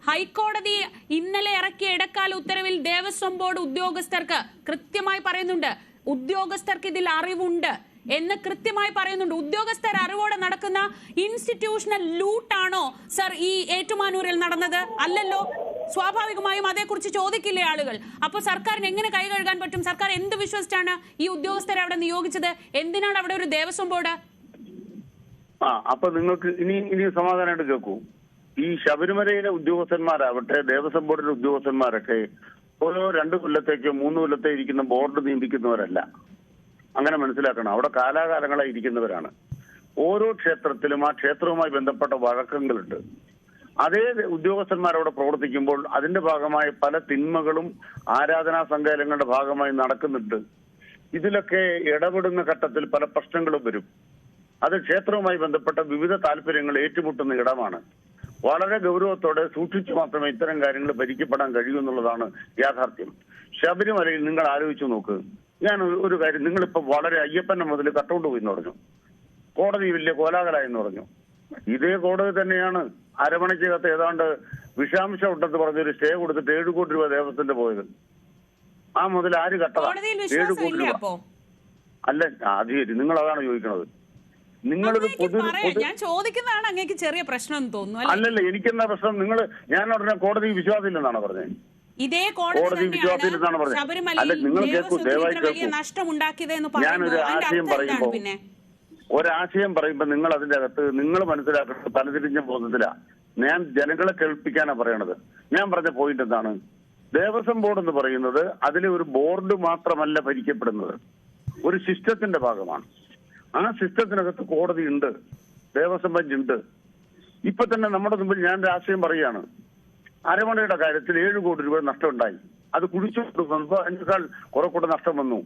ഹൈക്കോടതി ഇന്നലെ ഇറക്കിയ ഇടക്കാല ഉത്തരവിൽ ദേവസ്വം ബോർഡ് ഉദ്യോഗസ്ഥർക്ക് കൃത്യമായി പറയുന്നുണ്ട്, ഉദ്യോഗസ്ഥർക്ക് ഇതിൽ അറിവുണ്ട് എന്ന് കൃത്യമായി പറയുന്നുണ്ട്. ഉദ്യോഗസ്ഥർ അറിവോടെ നടക്കുന്ന ഇൻസ്റ്റിറ്റ്യൂഷണൽ ലൂട്ടാണോ സർ ഈ ഏറ്റുമാനൂരിൽ നടന്നത്? അല്ലല്ലോ. സ്വാഭാവികമായും അതേക്കുറിച്ച് ചോദിക്കില്ലേ ആളുകൾ? അപ്പോൾ സർക്കാരിന് എങ്ങനെ കൈ കഴുകാൻ പറ്റും? സർക്കാർ എന്ത് വിശ്വസിച്ചാണ് ഈ ഉദ്യോഗസ്ഥരെ അവിടെ നിയോഗിച്ചത്? എന്തിനാണ് അവിടെ ഒരു ദേവസ്വം ബോർഡ്? അപ്പൊ നിങ്ങൾക്ക് ഇനി സമാധാനമായിട്ട് കേൾക്കൂ. ഈ ശബരിമലയിലെ ഉദ്യോഗസ്ഥന്മാരാവട്ടെ, ദേവസ്വം ബോർഡിലെ ഉദ്യോഗസ്ഥന്മാരൊക്കെ ഓരോ 2 കൊല്ലത്തേക്കോ 3 കൊല്ലത്തേ ഇരിക്കുന്ന ബോർഡ് നിയമിക്കുന്നവരല്ല. അങ്ങനെ മനസ്സിലാക്കണം. അവിടെ കാലാകാലങ്ങളായി ഇരിക്കുന്നവരാണ്. ഓരോ ക്ഷേത്രത്തിലും ആ ക്ഷേത്രവുമായി ബന്ധപ്പെട്ട വഴക്കങ്ങളുണ്ട്. അതേ ഉദ്യോഗസ്ഥന്മാരവിടെ പ്രവർത്തിക്കുമ്പോൾ അതിന്റെ ഭാഗമായ പല തിന്മകളും ആരാധനാ സങ്കേതങ്ങളുടെ ഭാഗമായി നടക്കുന്നുണ്ട്. ഇതിലൊക്കെ ഇടപെടുന്ന ഘട്ടത്തിൽ പല പ്രശ്നങ്ങളും വരും. അത് ക്ഷേത്രവുമായി ബന്ധപ്പെട്ട വിവിധ താല്പര്യങ്ങൾ ഏറ്റുമുട്ടുന്ന ഇടമാണ്. വളരെ ഗൗരവത്തോടെ സൂക്ഷിച്ചു മാത്രമേ ഇത്തരം കാര്യങ്ങൾ ഭരിക്കപ്പെടാൻ കഴിയൂ എന്നുള്ളതാണ് യാഥാർത്ഥ്യം. ശബരിമലയിൽ നിങ്ങൾ ആലോചിച്ചു നോക്ക്. ഞാൻ ഒരു കാര്യം, നിങ്ങളിപ്പോ വളരെ അയ്യപ്പന്റെ മുതൽ കട്ടൗട്ട് പോയി എന്ന് പറഞ്ഞു, കോടതി വലിയ കോലാഹലമായെന്ന് പറഞ്ഞു. ഇതേ കോടതി തന്നെയാണ് അരമണിക്കകത്ത് ഏതാണ്ട് വിഷാംശം ഉണ്ടെന്ന് പറഞ്ഞൊരു സ്റ്റേ കൊടുത്തിട്ട് 7 കോടി രൂപ ദേവസ്വത്തിന്റെ പോയത്. ആ മുതൽ ആര് കട്ടതാ? 7 കോടി രൂപ അല്ല. ആദ്യം നിങ്ങൾ അതാണ് ചോദിക്കുന്നത്. നിങ്ങളൊരു ഞാൻ ചോദിക്കുന്നതാണ് അങ്ങേക്ക് ചെറിയ പ്രശ്നം എന്ന് തോന്നുന്നു. അല്ലല്ല, എനിക്കെന്താ പ്രശ്നം? ഞാൻ ഉടനെ കോടതി വിശ്വാസമില്ലെന്നാണ് പറഞ്ഞത്. ഇതേ കോടതി വിശ്വാസമില്ലെന്നാണ് പറഞ്ഞത്. അല്ല, നിങ്ങൾ കേൾക്കൂ, ദയവായി കേൾക്കൂ. ഞാനൊരു ആശയം പറയുമ്പോ നിങ്ങൾ അതിന്റെ അകത്ത് നിങ്ങൾ മനസ്സിലാക്കുന്നത് തലതിരിഞ്ഞ ബോധത്തിലാ. ഞാൻ ജനങ്ങളെ കേൾപ്പിക്കാനാ പറയണത്. ഞാൻ പറഞ്ഞ പോയിന്റ് എന്താണ്? ദേവസ്വം ബോർഡ് എന്ന് പറയുന്നത് അതിലെ ഒരു ബോർഡ് മാത്രമല്ല ഭരിക്കപ്പെടുന്നത്, ഒരു സിസ്റ്റത്തിന്റെ ഭാഗമാണ്. ആ സിസ്റ്റത്തിനകത്ത് കോടതി ഉണ്ട്, ദേവസ്വം ബെഞ്ച് ഉണ്ട്. ഇപ്പൊ തന്നെ നമ്മുടെ മുമ്പിൽ ഞാൻ രാഷ്ട്രീയം പറയുകയാണ്. അരമണയുടെ കാര്യത്തിൽ 7 കോടി രൂപ നഷ്ടമുണ്ടായി. അത് കുഴിച്ചു കൊടുക്കുമ്പോൾ അതിനേക്കാൾ കുറെ കൂടെ നഷ്ടം വന്നു.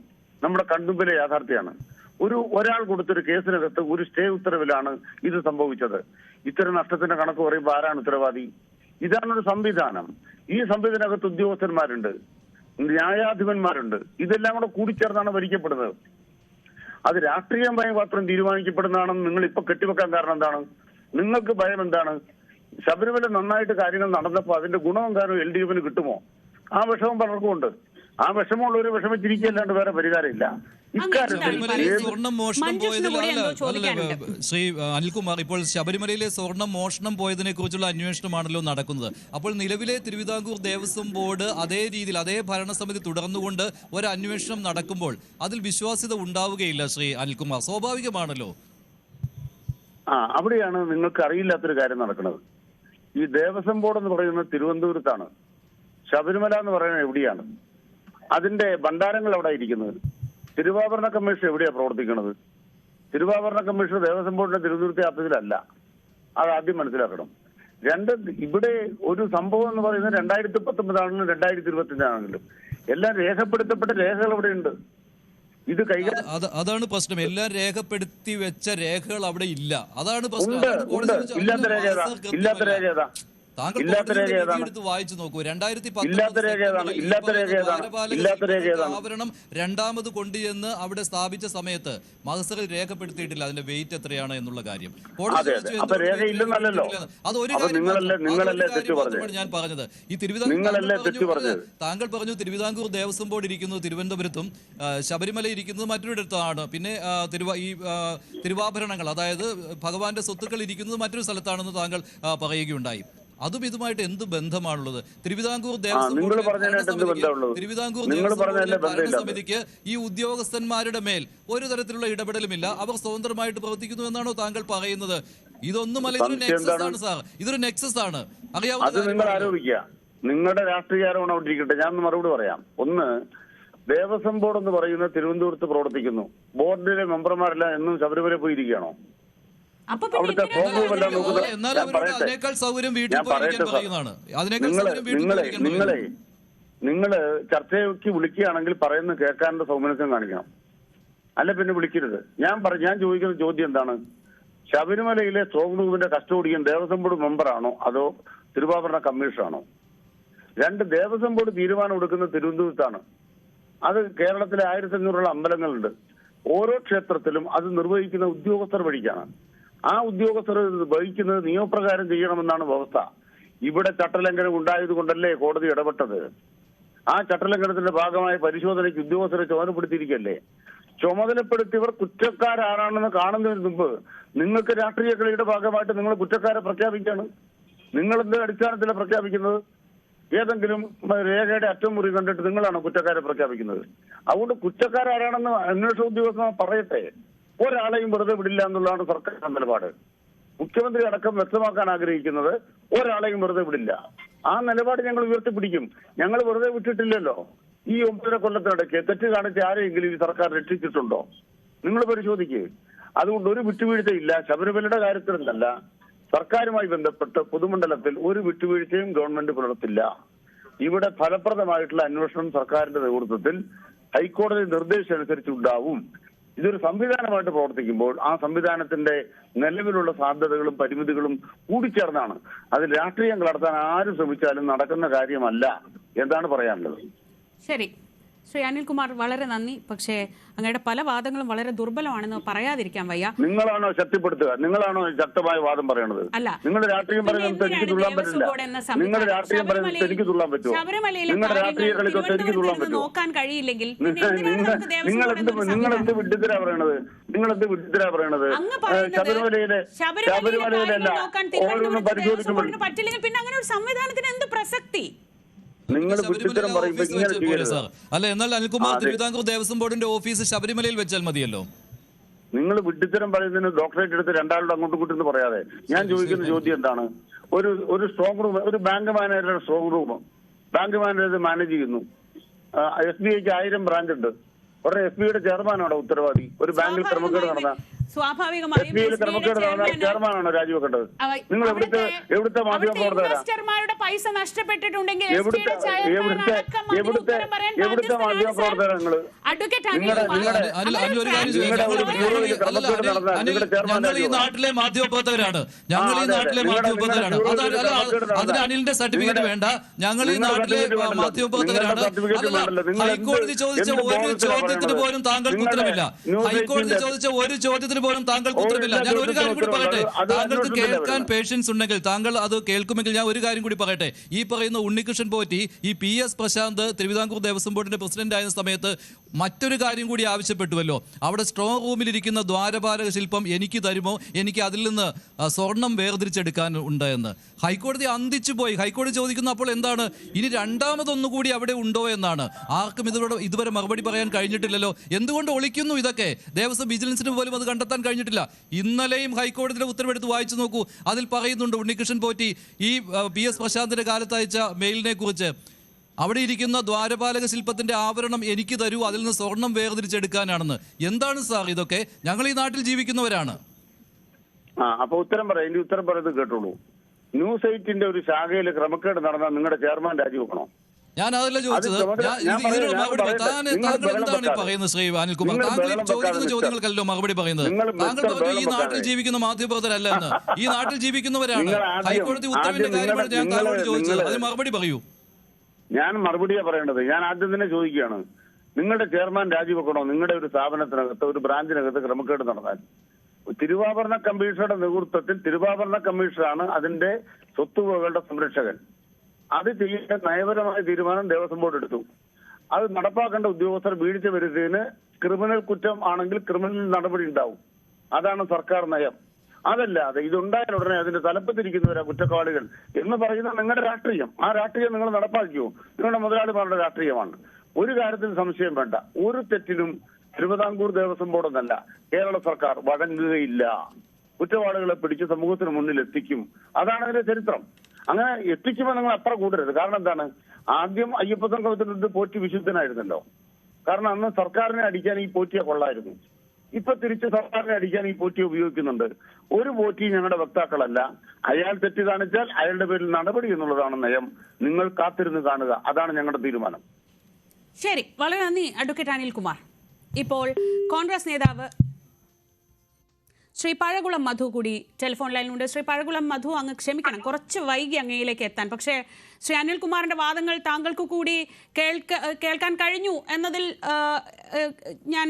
നമ്മുടെ കൺമുമ്പിലെ യാഥാർത്ഥ്യമാണ്. ഒരാൾ കൊടുത്തൊരു കേസിനകത്ത് ഒരു സ്റ്റേ ഉത്തരവിലാണ് ഇത് സംഭവിച്ചത്. ഇത്തരം നഷ്ടത്തിന്റെ കണക്ക് പറയുമ്പോൾ ആരാണ് ഉത്തരവാദി? ഇതാണൊരു സംവിധാനം. ഈ സംവിധാനകത്ത് ഉദ്യോഗസ്ഥന്മാരുണ്ട്, ന്യായാധിപന്മാരുണ്ട്. ഇതെല്ലാം കൂടെ കൂടിച്ചേർന്നാണ് ഭരിക്കപ്പെടുന്നത്. അത് രാഷ്ട്രീയമായി മാത്രം തീരുമാനിക്കപ്പെടുന്നതാണെന്ന് നിങ്ങൾ ഇപ്പൊ കെട്ടിവെക്കാൻ കാരണം എന്താണ്? നിങ്ങൾക്ക് ഭയം എന്താണ്? ശബരിമല നന്നായിട്ട് കാര്യങ്ങൾ നടന്നപ്പോൾ അതിന്റെ ഗുണവും കാരണവും LDFന് കിട്ടുമോ? ആ വിഷമം പലർക്കും ഉണ്ട്. ആ വിഷമമുള്ളവര് വിഷമിച്ചിരിക്കല്ലാണ്ട് വേറെ പരിഹാരമില്ല. സ്വർണം മോഷണം പോയതിൽ ശ്രീ അനിൽകുമാർ, ഇപ്പോൾ ശബരിമലയിലെ സ്വർണം മോഷണം പോയതിനെ കുറിച്ചുള്ള അന്വേഷണമാണല്ലോ നടക്കുന്നത്. അപ്പോൾ നിലവിലെ തിരുവിതാംകൂർ ദേവസ്വം ബോർഡ് അതേ രീതിയിൽ അതേ ഭരണസമിതി തുടർന്നുകൊണ്ട് ഒരു അന്വേഷണം നടക്കുമ്പോൾ അതിൽ വിശ്വാസ്യത ഉണ്ടാവുകയില്ല ശ്രീ അനിൽകുമാർ, സ്വാഭാവികമാണല്ലോ. അവിടെയാണ് നിങ്ങൾക്ക് അറിയില്ലാത്തൊരു കാര്യം നടക്കുന്നത്. ഈ ദേവസ്വം ബോർഡ് എന്ന് പറയുന്നത് തിരുവനന്തപുരത്താണ്, ശബരിമല എന്ന് പറയുന്നത് എവിടെയാണ്? അതിന്റെ ഭണ്ഡാരങ്ങൾ അവിടെ ഇരിക്കുന്നത്. തിരുവാഭരണ കമ്മീഷൻ എവിടെയാണ് പ്രവർത്തിക്കുന്നത്? തിരുവാഭരണ കമ്മീഷൻ ദേവസ്വം ബോർഡിന്റെ തിരുവനന്തപുരത്തെ ആഫീസിലല്ല. അത് ആദ്യം മനസ്സിലാക്കണം. ഇവിടെ ഒരു സംഭവം എന്ന് പറയുന്നത് 2019 ആണെങ്കിലും 2025 ആണെങ്കിലും എല്ലാം രേഖപ്പെടുത്തപ്പെട്ട രേഖകൾ അവിടെ ഉണ്ട്. ഇത് അതാണ് പ്രശ്നം. എല്ലാം രേഖപ്പെടുത്തി വെച്ച രേഖകൾ അവിടെ ഇല്ല. അതാണ് പ്രശ്നം. ഇല്ലാത്ത രേഖ ഏതാ? ഇല്ലാത്ത രേഖ ഏതാ? ഇല്ലാത്ത രേഖ ഏതാണ്? വായിച്ചു നോക്കൂ. ഇല്ലാത്ത രേഖ ഏതാണ്? ഇല്ലാത്ത രേഖ ഏതാണ്? ഇല്ലാത്ത രേഖ ഏതാണ്? ആവരണം 2ാമത് കൊണ്ടുചെന്ന് അവിടെ സ്ഥാപിച്ച സമയത്ത് മഹസറിൽ രേഖപ്പെടുത്തിയിട്ടില്ല അതിന്റെ വെയിറ്റ് എത്രയാണ് എന്നുള്ള കാര്യം. ഞാൻ പറഞ്ഞത് ഈ താങ്കൾ പറഞ്ഞു തിരുവിതാംകൂർ ദേവസ്വം ബോർഡ് ഇരിക്കുന്നത് തിരുവനന്തപുരത്തും ശബരിമല ഇരിക്കുന്നത് മറ്റൊരിടത്താണ്. പിന്നെ തിരുവാഭരണങ്ങൾ, അതായത് ഭഗവാന്റെ സ്വത്തുക്കൾ ഇരിക്കുന്നത് മറ്റൊരു സ്ഥലത്താണെന്ന് താങ്കൾ പറയുകയുണ്ടായി. അതും ഇതുമായിട്ട് എന്ത് ബന്ധമാണുള്ളത്? തിരുവിതാംകൂർ ദേവസ്വം ഭരണസമിതിക്ക് ഈ ഉദ്യോഗസ്ഥന്മാരുടെ മേൽ ഒരു തരത്തിലുള്ള ഇടപെടലുമില്ല, അവർ സ്വതന്ത്രമായിട്ട് പ്രവർത്തിക്കുന്നു എന്നാണോ താങ്കൾ പറയുന്നത്? ഇതൊന്നുമല്ല, ഇതൊരു നെക്സസ് ആണ് സാർ, ഇതൊരു നെക്സസ് ആണ്. അറിയാവുന്ന നിങ്ങളുടെ രാഷ്ട്രീയ ആരോപണം അവിടെ ഇരിക്കട്ടെ, ഞാൻ മറുപടി പറയാം. ഒന്ന്, ദേവസ്വം ബോർഡ് എന്ന് പറയുന്നത് തിരുവനന്തപുരത്ത് പ്രവർത്തിക്കുന്നു. ബോർഡിലെ മെമ്പർമാരെല്ലാം എന്നും ശബരിമല പോയിരിക്കുകയാണോ? അവിടുത്തെ നിങ്ങള് ചർച്ചയ്ക്ക് വിളിക്കുകയാണെങ്കിൽ പറയുന്നത് കേൾക്കാനുള്ള സൗമനസ്യം കാണിക്കണം, അല്ല പിന്നെ വിളിക്കരുത്. ഞാൻ ചോദിക്കുന്ന ചോദ്യം എന്താണ്? ശബരിമലയിലെ സ്ട്രോങ് റൂമിന്റെ കസ്റ്റോഡിയൻ ദേവസ്വം ബോർഡ് മെമ്പറാണോ അതോ തിരുവാഭരണ കമ്മീഷനാണോ? 2 ദേവസ്വം ബോർഡ് തീരുമാനം എടുക്കുന്നത് തിരുവനന്തപുരത്താണ്. അത് കേരളത്തിലെ 1500 അമ്പലങ്ങളുണ്ട്. ഓരോ ക്ഷേത്രത്തിലും അത് നിർവഹിക്കുന്ന ഉദ്യോഗസ്ഥർ വഴിക്കാണ്. ആ ഉദ്യോഗസ്ഥർ വഹിക്കുന്നത് നിയമപ്രകാരം ചെയ്യണമെന്നാണ് വ്യവസ്ഥ. ഇവിടെ ചട്ടലംഘനം ഉണ്ടായത് കൊണ്ടല്ലേ കോടതി ഇടപെട്ടത്. ആ ചട്ടലംഘനത്തിന്റെ ഭാഗമായ പരിശോധനയ്ക്ക് ഉദ്യോഗസ്ഥരെ ചുമതലപ്പെടുത്തിയിരിക്കല്ലേ. ചുമതലപ്പെടുത്തിയവർ കുറ്റക്കാരാണെന്ന് കാണുന്നതിന് മുമ്പ് നിങ്ങൾക്ക് രാഷ്ട്രീയ കളിയുടെ ഭാഗമായിട്ട് നിങ്ങൾ കുറ്റക്കാരെ പ്രഖ്യാപിക്കുകയാണ്. നിങ്ങൾ എന്ത് അടിസ്ഥാനത്തിലാണ് പ്രഖ്യാപിക്കുന്നത്? ഏതെങ്കിലും രേഖയുടെ അറ്റം മുറി കണ്ടിട്ട് നിങ്ങളാണ് കുറ്റക്കാരെ പ്രഖ്യാപിക്കുന്നത്? അതുകൊണ്ട് കുറ്റക്കാരാരാണെന്ന് അന്വേഷണ ഉദ്യോഗസ്ഥർ പറയട്ടെ. ഒരാളെയും വെറുതെ വിടില്ല എന്നുള്ളതാണ് സർക്കാർ നിലപാട്. മുഖ്യമന്ത്രി അടക്കം വ്യക്തമാക്കാൻ ആഗ്രഹിക്കുന്നത് ഒരാളെയും വെറുതെ വിടില്ല. ആ നിലപാട് ഞങ്ങൾ ഉയർത്തിപ്പിടിക്കും. ഞങ്ങൾ വെറുതെ വിട്ടിട്ടില്ലല്ലോ. ഈ 9.5 കൊല്ലത്തിനിടയ്ക്ക് തെറ്റ് കാണിച്ച് ആരെയെങ്കിലും ഈ സർക്കാർ രക്ഷിച്ചിട്ടുണ്ടോ? നിങ്ങൾ പരിശോധിക്കുക. അതുകൊണ്ട് ഒരു വിട്ടുവീഴ്ചയില്ല. ശബരിമലയുടെ കാര്യത്തിലെന്നല്ല, സർക്കാരുമായി ബന്ധപ്പെട്ട് പൊതുമണ്ഡലത്തിൽ ഒരു വിട്ടുവീഴ്ചയും ഗവൺമെന്റ് പുലർത്തില്ല. ഇവിടെ ഫലപ്രദമായിട്ടുള്ള അന്വേഷണം സർക്കാരിന്റെ നേതൃത്വത്തിൽ ഹൈക്കോടതി നിർദ്ദേശം അനുസരിച്ചുണ്ടാവും. ഇതൊരു സംവിധാനമായിട്ട് പ്രവർത്തിക്കുമ്പോൾ ആ സംവിധാനത്തിന്റെ നിലവിലുള്ള സാധ്യതകളും പരിമിതികളും കൂടിച്ചേർന്നാണ്. അതിൽ രാഷ്ട്രീയം കലർത്താൻ ആരും ശ്രമിച്ചാലും നടക്കുന്ന കാര്യമല്ല. എന്താണ് പറയാനുള്ളത്? ശരി, ശ്രീ അനിൽകുമാർ, വളരെ നന്ദി. പക്ഷേ അങ്ങയുടെ പല വാദങ്ങളും വളരെ ദുർബലമാണെന്ന് പറയാതിരിക്കാൻ വയ്യ. നിങ്ങളാണോ ശക്തിപ്പെടുത്തുക? നിങ്ങളാണോ ശക്തമായ വാദം പറയണത്? അല്ല, നിങ്ങളുടെ രാഷ്ട്രീയം പറയുന്നത് എനിക്ക് തുള്ളാൻ പറ്റില്ല. നിങ്ങളുടെ രാഷ്ട്രീയം പറയുന്നത് എനിക്ക് തുള്ളാൻ പറ്റുമോ? നിങ്ങളുടെ രാഷ്ട്രീയ കളിക്കൊക്കെ എനിക്ക് തുള്ളാൻ പറ്റുമോ? നോക്കാൻ കഴിയില്ലെങ്കിൽ നിങ്ങൾ എന്ത് വിഡ്ഢിത്തരാ പറയണത്? നിങ്ങൾ എന്ത് വിഡ്ഢിത്തരാ പറയണത്? ശബരിമലയിലല്ല ഓരോന്നും പരിശോധിക്കുമ്പോൾ പറ്റില്ലെങ്കിൽ പിന്നെ അങ്ങനെ ഒരു സംവിധാനത്തിന് എന്ത് പ്രസക്തി? നിങ്ങൾ വിഡ്ഢിത്തരം പറയുമ്പോൾ ഇങ്ങനെ ചെയ്യരുത്. അല്ല, എന്നാൽ അനിൽകുമാർ തിരുവിതാംകൂർ ദേവസ്വം ബോർഡിന്റെ ഓഫീസ് ശബരിമലയിൽ വെച്ചാൽ മതിയല്ലോ. നിങ്ങൾ വിഡ്ഢിത്തരം പറയുന്നതിന് ഡോക്ടറേറ്റ് എടുത്ത് രണ്ടാളുടെ അങ്ങോട്ടും ഇങ്ങോട്ടും പറയാതെ ഞാൻ ചോദിക്കുന്ന ചോദ്യം എന്താണ്? ഒരു സ്ട്രോങ് റൂം, ഒരു ബാങ്ക് മാനേജറുടെ strong room bank manager manage ചെയ്യുന്നു. SBIക്ക് 1000 ബ്രാഞ്ച് ഉണ്ട്. ഉടനെ SBIയുടെ ചെയർമാനാണ് ഉത്തരവാദി. ഒരു ബാങ്കിൽ ക്രമക്കേട് നടന്ന സ്വാഭാവികമായും ചെയർമാനാണോ രാജിവെക്കേണ്ടത്? നിങ്ങൾ എവിടുത്തെ മാധ്യമ പ്രവർത്തകരാണ്? പൈസ നഷ്ടപ്പെട്ടിട്ടുണ്ടെങ്കിൽ എവിടുത്തെ മാധ്യമ പ്രവർത്തകരാണ് നിങ്ങൾ? ഞങ്ങൾ ഈ നാട്ടിലെ മാധ്യമപ്രവർത്തകരാണ്. അതിന് അനിലിന്റെ സർട്ടിഫിക്കറ്റ് വേണ്ട. ഞങ്ങൾ ഈ നാട്ടിലെ മാധ്യമപ്രവർത്തകരാണ്. ഹൈക്കോടതി ചോദിച്ച ഒരു ചോദ്യത്തിന് പോലും താങ്കൾക്ക് ഉത്തരമില്ല. ഹൈക്കോടതി ചോദിച്ച ഒരു ചോദ്യത്തിന് പോലും താങ്കൾക്ക് ഉത്തരമില്ല. ഞാൻ ഒരു കാര്യം കൂടി പറയട്ടെ. താങ്കൾക്ക് കേൾക്കാൻ പേഷ്യൻസ് ഉണ്ടെങ്കിൽ താങ്കൾ അത് കേൾക്കുമെങ്കിൽ ഞാൻ ഒരു കാര്യം കൂടി പറയട്ടെ. ഈ പറയുന്ന ഉണ്ണികൃഷ്ണൻ പോറ്റി, ഈ PS പ്രശാന്ത് തിരുവിതാംകൂർ ദേവസ്വം ബോർഡിന്റെ പ്രസിഡന്റ് ആയിരുന്ന സമയത്ത് മറ്റൊരു കാര്യം കൂടി ആവശ്യപ്പെട്ടുവല്ലോ. അവിടെ സ്ട്രോങ് റൂമിലിരിക്കുന്ന ദ്വാരപാലക ശില്പം എനിക്ക് തരുമോ, എനിക്ക് അതിൽ നിന്ന് സ്വർണം വേർതിരിച്ചെടുക്കാൻ ഉണ്ട് എന്ന് ഹൈക്കോടതി അന്തിച്ചു പോയി. ഹൈക്കോടതി ചോദിക്കുന്ന അപ്പോൾ എന്താണ്, ഇനി രണ്ടാമതൊന്നുകൂടി അവിടെ ഉണ്ടോ എന്നാണ്. ആർക്കും ഇതുവരെ മറുപടി പറയാൻ കഴിഞ്ഞിട്ടില്ലല്ലോ. എന്തുകൊണ്ട് ഒളിക്കുന്നു ഇതൊക്കെ? ദേവസ്വം വിജിലൻസിന് പോലും അത് കണ്ടെത്താൻ കഴിഞ്ഞിട്ടില്ല. ഇന്നലെയും ഹൈക്കോടതിയുടെ ഉത്തരവെടുത്ത് വായിച്ചു നോക്കൂ. അതിൽ പറയുന്നുണ്ട് ഉണ്ണികൃഷ്ണൻ പോറ്റി ഈ PS പ്രശാന്തിന്റെ കാലത്ത് അയച്ച മെയിലിനെ കുറിച്ച്. അവിടെ ഇരിക്കുന്ന ദ്വാരപാലക ശില്പത്തിന്റെ ആവരണം എനിക്ക് തരൂ, അതിൽ നിന്ന് സ്വർണം വേർതിരിച്ചെടുക്കാനാണെന്ന്. എന്താണ് സാർ ഇതൊക്കെ? ഞങ്ങൾ ഈ നാട്ടിൽ ജീവിക്കുന്നവരാണ്. അപ്പൊ ഉത്തരം പറയാം. ഇനി ഉത്തരം പറയുന്നത് കേട്ടോളൂ. ന്യൂസ് 8ന്റെ ഒരു ശാഖയിൽ ക്രമക്കേട് നടന്നാൽ നിങ്ങളുടെ ചെയർമാൻ രാജിവെക്കണോ? ഞാൻ അതല്ല ചോദിച്ചത്. താങ്കൾ എന്താണ് ഈ പറയുന്നത് ശ്രീ അനിൽകുമാർ? താങ്കൾ ചോദിക്കുന്ന ചോദ്യങ്ങൾക്കല്ലോ മറുപടി പറയുന്നത്. താങ്കൾ പറഞ്ഞു ഈ നാട്ടിൽ ജീവിക്കുന്ന മാധ്യമപ്രവർത്തകരല്ല എന്ന്. ഈ നാട്ടിൽ ജീവിക്കുന്നവരാണ്. ഹൈക്കോടതി ഉത്തരവിന്റെ കാര്യമാണ് ഞാൻ താങ്കളോട് ചോദിച്ചത്. അതിന് മറുപടി പറയൂ. ഞാൻ മറുപടിയാ പറയേണ്ടത്. ഞാൻ ആദ്യം തന്നെ ചോദിക്കുകയാണ്, നിങ്ങളുടെ ചെയർമാൻ രാജിവെക്കണോ? നിങ്ങളുടെ ഒരു സ്ഥാപനത്തിനകത്ത്, ഒരു ബ്രാഞ്ചിനകത്ത് ക്രമക്കേട് നടന്നാൽ തിരുവാഭരണ കമ്മീഷണറുടെ നേതൃത്വത്തിൽ തിരുവാഭരണ കമ്മീഷണറാണ് അതിന്റെ സ്വത്തുവകകളുടെ സംരക്ഷകൻ. അത് ചെയ്യേണ്ട നയപരമായ തീരുമാനം ദേവസ്വം ബോർഡ് എടുത്തു. അത് നടപ്പാക്കേണ്ട ഉദ്യോഗസ്ഥർ വീഴ്ച വരുത്തിയതിന് ക്രിമിനൽ കുറ്റം ആണെങ്കിൽ ക്രിമിനൽ നടപടി ഉണ്ടാവും. അതാണ് സർക്കാർ നയം. അതല്ലാതെ ഇതുണ്ടായാൽ ഉടനെ അതിന്റെ തലപ്പത്തിരിക്കുന്നവരാ കുറ്റവാളികൾ എന്ന് പറയുന്ന നിങ്ങളുടെ രാഷ്ട്രീയം. ആ രാഷ്ട്രീയം നിങ്ങൾ നടപ്പാക്കിയോ? നിങ്ങളുടെ മുതലാളിമാരുടെ രാഷ്ട്രീയമാണ്. ഒരു കാര്യത്തിൽ സംശയം വേണ്ട. ഒരു തെറ്റിനും തിരുവിതാംകൂർ ദേവസ്വം ബോർഡ് എന്നല്ല, കേരള സർക്കാർ വഴങ്ങുകയില്ല. കുറ്റവാളികളെ പിടിച്ച് സമൂഹത്തിന് മുന്നിൽ എത്തിക്കും. അതാണ് അതിന്റെ ചരിത്രം. അങ്ങനെ എത്തിക്കുമ്പോൾ നിങ്ങൾ അത്ര കൂടരുത്. കാരണം എന്താണ്? ആദ്യം അയ്യപ്പ സംഘത്തിന്റെ പോറ്റി വിശുദ്ധനായിരുന്നല്ലോ. കാരണം അന്ന് സർക്കാരിനെ അടിക്കാൻ ഈ പോറ്റിയെ കൊള്ളായിരുന്നു. ഇപ്പൊ തിരിച്ച് സർക്കാരിനെ അടിക്കാൻ ഈ പോറ്റിയെ ഉപയോഗിക്കുന്നുണ്ട്. ഒരു പോറ്റി ഞങ്ങളുടെ വക്താക്കളല്ല. അയാൾ തെറ്റ് കാണിച്ചാൽ അയാളുടെ പേരിൽ നടപടി എന്നുള്ളതാണ് നയം. നിങ്ങൾ കാത്തിരുന്ന് കാണുക. അതാണ് ഞങ്ങളുടെ തീരുമാനം. ശരി, വളരെ നന്ദി അഡ്വക്കേറ്റ് അനിൽകുമാർ. ഇപ്പോൾ കോൺഗ്രസ് നേതാവ് ശ്രീ പഴകുളം മധു കൂടി ടെലിഫോൺ ലൈനിലുണ്ട്. ശ്രീ പഴകുളം മധു, അങ്ങ് ക്ഷമിക്കണം, കുറച്ച് വൈകി അങ്ങയിലേക്ക് എത്താൻ. പക്ഷേ ശ്രീ അനിൽകുമാറിന്റെ വാദങ്ങൾ താങ്കൾക്ക് കൂടി കേൾക്കാൻ കഴിഞ്ഞു എന്നതിൽ ഞാൻ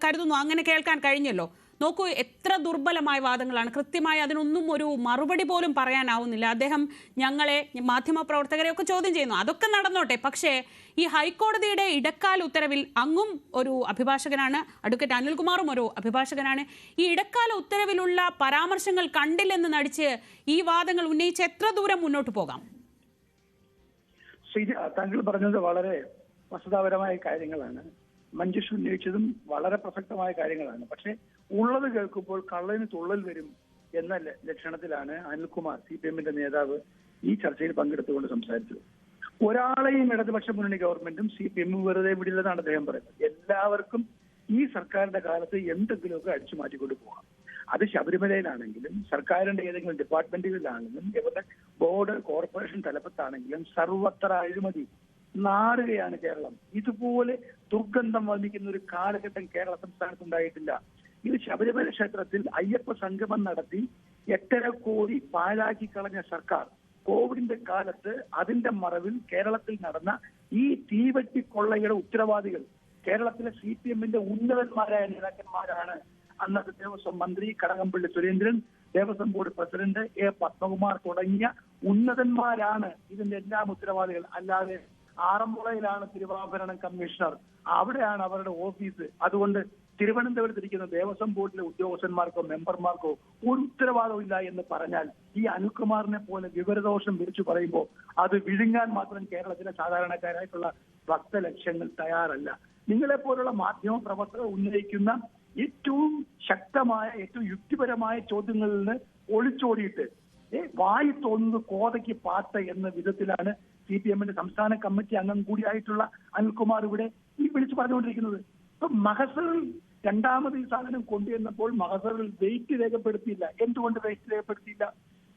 കരുതുന്നു. അങ്ങനെ കേൾക്കാൻ കഴിഞ്ഞല്ലോ. നോക്കൂ, എത്ര ദുർബലമായ വാദങ്ങളാണ്. കൃത്യമായി അതിനൊന്നും ഒരു മറുപടി പോലും പറയാനാവുന്നില്ല. അദ്ദേഹം ഞങ്ങളെ, മാധ്യമപ്രവർത്തകരെയൊക്കെ ചോദ്യം ചെയ്യുന്നു. അതൊക്കെ നടന്നോട്ടെ, പക്ഷേ ഈ ഹൈക്കോടതിയുടെ ഇടക്കാല ഉത്തരവിൽ അങ്ങും ഒരു അഭിഭാഷകനാണ്, അഡ്വക്കേറ്റ് അനിൽകുമാറും ഒരു അഭിഭാഷകനാണ്. ഈ ഇടക്കാല ഉത്തരവിലുള്ള പരാമർശങ്ങൾ കണ്ടില്ലെന്ന് നടിച്ച് ഈ വാദങ്ങൾ ഉന്നയിച്ച് എത്ര ദൂരം മുന്നോട്ട് പോകാം? താങ്കൾ പറഞ്ഞത് വളരെ വസ്തുതാപരമായ കാര്യങ്ങളാണ്. മഞ്ജുഷ് ഉന്നയിച്ചതും വളരെ പ്രസക്തമായ കാര്യങ്ങളാണ്. പക്ഷെ ഉള്ളത് കേൾക്കുമ്പോൾ കള്ളന് തുള്ളൽ വരും എന്ന ലക്ഷണത്തിലാണ് അനിൽകുമാർ, CPM-ന്റെ നേതാവ്, ഈ ചർച്ചയിൽ പങ്കെടുത്തുകൊണ്ട് സംസാരിച്ചത്. ഒരാളെയും ഇടതുപക്ഷ മുന്നണി ഗവൺമെന്റും CPM വെറുതെ വിടില്ലെന്നാണ് അദ്ദേഹം പറയുന്നത്. എല്ലാവർക്കും ഈ സർക്കാരിന്റെ കാലത്ത് എന്തെങ്കിലുമൊക്കെ അടിച്ചു മാറ്റിക്കൊണ്ട് പോകാം. അത് ശബരിമലയിലാണെങ്കിലും സർക്കാരിന്റെ ഏതെങ്കിലും ഡിപ്പാർട്ട്മെന്റുകളിലാണെങ്കിലും ഇവരുടെ ബോർഡ് കോർപ്പറേഷൻ തലപ്പത്താണെങ്കിലും സർവത്ര അഴിമതി നാടുകയാണ് കേരളം. ഇതുപോലെ ദുർഗന്ധം വമിക്കുന്ന ഒരു കാലഘട്ടം കേരള സംസ്ഥാനത്ത് ഉണ്ടായിട്ടില്ല. ഇത് ശബരിമല ക്ഷേത്രത്തിൽ അയ്യപ്പ സംഗമം നടത്തി 8.5 കോടി പാഴാക്കി കളഞ്ഞ സർക്കാർ കോവിഡിന്റെ കാലത്ത് അതിന്റെ മറവിൽ കേരളത്തിൽ നടന്ന ഈ തീവെട്ടിക്കൊള്ളയുടെ ഉത്തരവാദികൾ കേരളത്തിലെ CPM-ന്റെ ഉന്നതന്മാരായ നേതാക്കന്മാരാണ്. അന്നത്തെ ദേവസ്വം മന്ത്രി Kadakampally Surendran, Devaswom board president A. Padmakumar തുടങ്ങിയ ഉന്നതന്മാരാണ് ഇതിന്റെ എല്ലാം ഉത്തരവാദികൾ. അല്ലാതെ ആറന്മുളയിലാണ് തിരുവാഭരണം കമ്മീഷണർ, അവിടെയാണ് അവരുടെ ഓഫീസ്. അതുകൊണ്ട് തിരുവനന്തപുരത്തിരിക്കുന്ന ദേവസ്വം ബോർഡിലെ ഉദ്യോഗസ്ഥന്മാർക്കോ മെമ്പർമാർക്കോ ഒരു ഉത്തരവാദവും ഇല്ല എന്ന് പറഞ്ഞാൽ ഈ അനിൽകുമാറിനെ പോലെ വിവരദോഷം വിളിച്ചു പറയുമ്പോൾ അത് വിഴുങ്ങാൻ മാത്രം കേരളത്തിലെ സാധാരണക്കാരായിട്ടുള്ള ഭക്തലക്ഷങ്ങൾ തയ്യാറല്ല. നിങ്ങളെ പോലുള്ള മാധ്യമ പ്രവർത്തകർ ഉന്നയിക്കുന്ന ഏറ്റവും ശക്തമായ, ഏറ്റവും യുക്തിപരമായ ചോദ്യങ്ങളിൽ നിന്ന് ഒളിച്ചോടിയിട്ട് വായി തോന്നുന്നത് കോതയ്ക്ക് പാത്ത എന്ന വിധത്തിലാണ് CPM-ന്റെ സംസ്ഥാന കമ്മിറ്റി അംഗം കൂടിയായിട്ടുള്ള അനിൽകുമാർ ഇവിടെ ഈ വിളിച്ചു പറഞ്ഞുകൊണ്ടിരിക്കുന്നത്. ഇപ്പൊ മഹസറിൽ രണ്ടാമത് ഈ സാധനം കൊണ്ടുവന്നപ്പോൾ മഹസറിൽ വെയിറ്റ് രേഖപ്പെടുത്തിയില്ല. എന്തുകൊണ്ട് വെയിറ്റ് രേഖപ്പെടുത്തിയില്ല?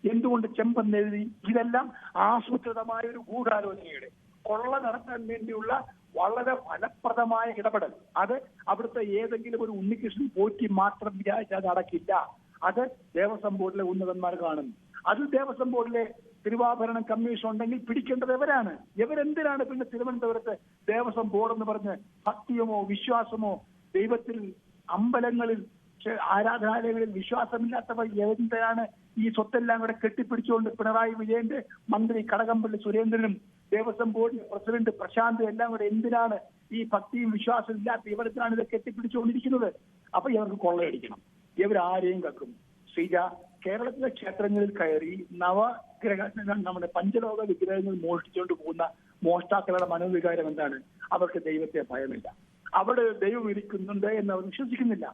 എന്തുകൊണ്ട് ചെമ്പെന്നെഴുതി? ഇതെല്ലാം ആസൂത്രിതമായ ഒരു ഗൂഢാലോചനയുടെ കൊള്ള നടത്താൻ വേണ്ടിയുള്ള വളരെ ഫലപ്രദമായ ഇടപെടൽ. അത് അവിടുത്തെ ഏതെങ്കിലും ഒരു ഉണ്ണികൃഷ്ണൻ പോറ്റി മാത്രം വിചാരിച്ചാൽ അത് നടക്കില്ല. അത് ദേവസ്വം ബോർഡിലെ ഉന്നതന്മാർ കാണും. അത് ദേവസ്വം ബോർഡിലെ തിരുവാഭരണം കമ്മീഷൻ ഉണ്ടെങ്കിൽ പിടിക്കേണ്ടത് എവരാണ്? ഇവരെന്തിനാണ് പിന്നെ തിരുവനന്തപുരത്ത് ദേവസ്വം ബോർഡ് എന്ന് പറഞ്ഞ് ഭക്തിയമോ വിശ്വാസമോ ദൈവത്തിൽ, അമ്പലങ്ങളിൽ, ആരാധനാലയങ്ങളിൽ വിശ്വാസമില്ലാത്തവർ എന്തിനാണ് ഈ സ്വത്തെല്ലാം കൂടെ കെട്ടിപ്പിടിച്ചുകൊണ്ട് പിണറായി വിജയന്റെ മന്ത്രി കടകംപള്ളി സുരേന്ദ്രനും ദേവസ്വം ബോർഡ് പ്രസിഡന്റ് പ്രശാന്ത് എല്ലാം കൂടെ എന്തിനാണ് ഈ ഭക്തിയും വിശ്വാസവും ഇല്ലാത്ത ഇവരെന്തിനാണ് ഇത് കെട്ടിപ്പിടിച്ചുകൊണ്ടിരിക്കുന്നത്? അപ്പൊ ഇവർക്ക് കൊള്ളയടിക്കണം. ഇവരാരെയും കക്കും. ശ്രീജ, കേരളത്തിലെ ക്ഷേത്രങ്ങളിൽ കയറി നവഗ്രഹ, നമ്മുടെ പഞ്ചലോക വിഗ്രഹങ്ങൾ മോഷ്ടിച്ചുകൊണ്ട് പോകുന്ന മോഷ്ടാക്കളുടെ മനോവികാരം എന്താണ്? അവർക്ക് ദൈവത്തെ ഭയമില്ല. അവിടെ ദൈവം ഇരിക്കുന്നുണ്ട് എന്ന് അവർ വിശ്വസിക്കുന്നില്ല.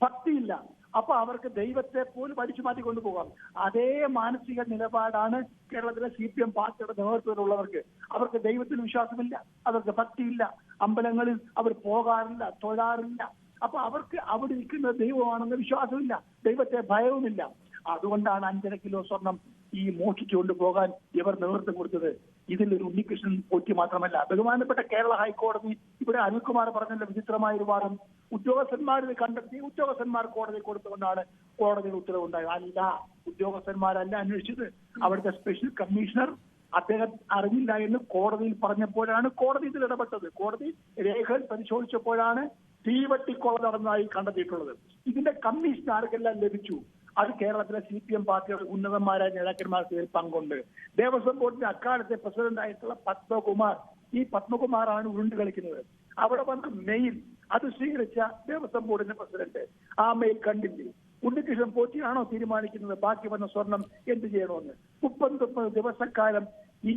ഭക്തിയില്ല. അപ്പൊ അവർക്ക് ദൈവത്തെ പോലും അടിച്ചു മാറ്റിക്കൊണ്ടു പോകാം. അതേ മാനസിക നിലപാടാണ് കേരളത്തിലെ CPM പാർട്ടിയുടെ നേതൃത്വത്തിലുള്ളവർക്ക്. അവർക്ക് ദൈവത്തിൽ വിശ്വാസമില്ല, അവർക്ക് ഭക്തിയില്ല, അമ്പലങ്ങളിൽ അവർ പോകാറില്ല, തൊഴാറില്ല. അപ്പൊ അവർക്ക് അവിടെ ഇരിക്കുന്ന ദൈവമാണെന്ന് വിശ്വാസമില്ല, ദൈവത്തെ ഭയവുമില്ല. അതുകൊണ്ടാണ് 5.5 കിലോ സ്വർണം ഈ മോഷ്ടിച്ചുകൊണ്ട് പോകാൻ ഇവർ നേതൃത്വം കൊടുത്തത്. ഇതിലൊരു ഉണ്ണികൃഷ്ണൻ പോറ്റി മാത്രമല്ല, ബഹുമാനപ്പെട്ട കേരള ഹൈക്കോടതി ഇവിടെ അനിൽകുമാർ പറഞ്ഞല്ലോ വിചിത്രമായ ഒരു വാദം. ഉദ്യോഗസ്ഥന്മാരിൽ കണ്ടെത്തി ഉദ്യോഗസ്ഥന്മാർ കോടതി കൊടുത്തുകൊണ്ടാണ് കോടതിയിൽ ഉത്തരവുണ്ടായത്. അല്ല, ഉദ്യോഗസ്ഥന്മാരല്ല അന്വേഷിച്ചത്. അവിടുത്തെ സ്പെഷ്യൽ കമ്മീഷണർ അദ്ദേഹം അറിഞ്ഞില്ല എന്ന് കോടതിയിൽ പറഞ്ഞപ്പോഴാണ് കോടതി ഇതിൽ ഇടപെട്ടത്. കോടതി രേഖകൾ പരിശോധിച്ചപ്പോഴാണ് തീവട്ടിക്കൊള്ള നടന്നതായി കണ്ടെത്തിയിട്ടുള്ളത്. ഇതിന്റെ കമ്മീഷൻ ആർക്കെല്ലാം ലഭിച്ചു? അത് കേരളത്തിലെ CPM പാർട്ടിയുടെ ഉന്നതന്മാരായ നേതാക്കന്മാർക്ക് ഇതിൽ പങ്കുണ്ട്. ദേവസ്വം ബോർഡിന്റെ അക്കാലത്തെ പ്രസിഡന്റ് ആയിട്ടുള്ള പത്മകുമാർ, ഈ പത്മകുമാറാണ് ഉരുണ്ട് കളിക്കുന്നത്. അവിടെ വന്ന മെയിൽ അത് സ്വീകരിച്ച ദേവസ്വം ബോർഡിന്റെ പ്രസിഡന്റ് ആ മെയിൽ കണ്ടില്ലേ? ഉണ്ണികൃഷ്ണൻ പോറ്റിയാണോ തീരുമാനിക്കുന്നത് ബാക്കി വന്ന സ്വർണം എന്ത് ചെയ്യണമെന്ന്? 39 ദിവസക്കാലം ഈ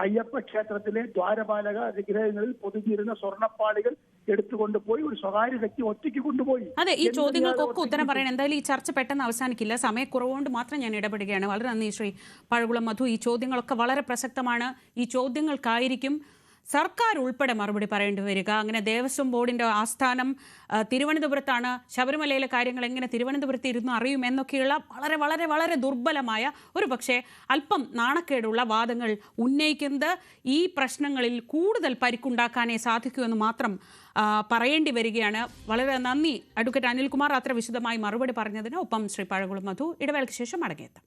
അയ്യപ്പ ക്ഷേത്രത്തിലെ ദ്വാരപാലക വിഗ്രഹങ്ങളിൽ പൊതിഞ്ഞിരുന്ന സ്വർണ്ണപ്പാളികൾ എടുത്തുകൊണ്ട് പോയി ഒരു സ്വകാര്യ വ്യക്തി ഒറ്റയ്ക്ക് കൊണ്ടുപോയി. അതെ, ഈ ചോദ്യങ്ങൾക്കൊക്കെ ഉത്തരം പറയണം. എന്തായാലും ഈ ചർച്ച പെട്ടെന്ന് അവസാനിക്കില്ല. സമയക്കുറവുകൊണ്ട് മാത്രം ഞാൻ ഇടപെടുകയാണ്. വളരെ നന്ദി ശ്രീ പഴകുളം മധു. ഈ ചോദ്യങ്ങളൊക്കെ വളരെ പ്രസക്തമാണ്. ഈ ചോദ്യങ്ങൾക്കായിരിക്കും സർക്കാർ ഉൾപ്പെടെ മറുപടി പറയേണ്ടി വരിക. അങ്ങനെ ദേവസ്വം ബോർഡിന്റെ ആസ്ഥാനം തിരുവനന്തപുരത്താണ്. ശബരിമലയിലെ കാര്യങ്ങൾ എങ്ങനെ തിരുവനന്തപുരത്ത് ഇരുന്ന് അറിയുമെന്നൊക്കെയുള്ള വളരെ വളരെ വളരെ ദുർബലമായ, ഒരു പക്ഷേ അല്പം നാണക്കേടുള്ള വാദങ്ങൾ ഉന്നയിക്കുന്നത് ഈ പ്രശ്നങ്ങളിൽ കൂടുതൽ പരിക്കുണ്ടാക്കാനേ സാധിക്കൂ എന്ന് മാത്രം പറയേണ്ടി വരികയാണ്. വളരെ നന്ദി അഡ്വക്കേറ്റ് അനിൽകുമാർ അത്ര വിശദമായി മറുപടി പറഞ്ഞതിന്. ഒപ്പം ശ്രീ പഴകുളം മധു. ഇടവേളയ്ക്ക് ശേഷം മടങ്ങിയെത്താം.